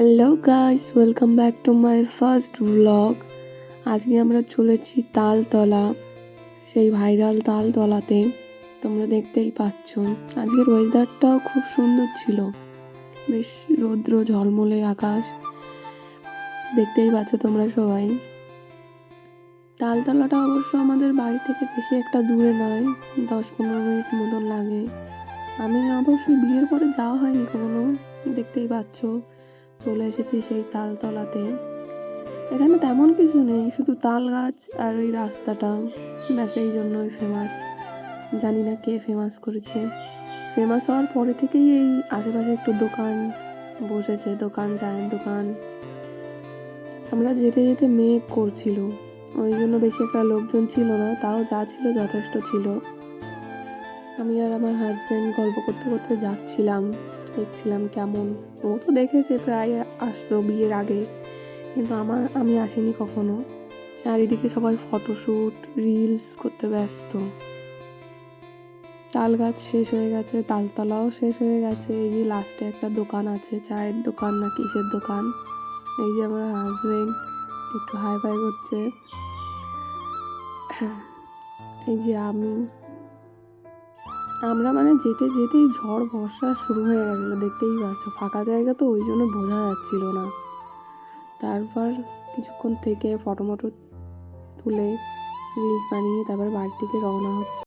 Hello guys, welcome back to my first blog. আজকে আমরা চলেছি তালতলা, সেই ভাইরাল তালতলাতে। তোমরা দেখতেই পাচ্ছ আজকের ওয়েদারটাও খুব সুন্দর ছিল, বেশ রৌদ্র ঝলমলে আকাশ, দেখতেই পাচ্ছ তোমরা সবাই। তালতলাটা অবশ্য আমাদের বাড়ি থেকে বেশি একটা দূরে নয়, 10-15 মিনিট মতন লাগে। আমি অবশ্যই বিয়ের পরে যাওয়া হয়নি কখনো, দেখতেই পাচ্ছ চলে এসেছি সেই তালতলাতে। এখানে তেমন কিছু নেই, শুধু তাল গাছ আর ওই রাস্তাটা, ব্যাস এই জন্যই ফেমাস। জানি না কে ফেমাস করেছে। ফেমাস হওয়ার পরে থেকেই এই আশেপাশে একটু দোকান বসেছে, চায়ের দোকান। আমরা যেতে যেতে মেঘ করছিল, ওই জন্য বেশি একটা লোকজন ছিল না, তাও যা ছিল যথেষ্ট ছিল। আমি আর আমার হাজব্যান্ড গল্প করতে করতে যাচ্ছিলাম, দেখছিলাম কেমন। ও তো দেখেছে প্রায়, আসতো বিয়ের আগে, কিন্তু আমি আসিনি কখনো। চারিদিকে সবাই ফটোশ্যুট রিলস করতে ব্যস্ত। তাল গাছ শেষ হয়ে গেছে, তালতলাও শেষ হয়ে গেছে। এই যে লাস্টে একটা দোকান আছে, চায়ের দোকান না কিসের দোকান। এই যে আমার হাজব্যান্ড একটু হাই ফাই করছে। এই যে আমরা যেতে যেতেই ঝড় বর্ষা শুরু হয়ে গেছিলো, দেখতেই পাচ্ছ। ফাঁকা জায়গা তো, ওই জন্য বোঝা যাচ্ছিল না। তারপর কিছুক্ষণ থেকে ফটো তুলে রিলস বানিয়ে তারপর বাড়ি থেকে রওনা হচ্ছে।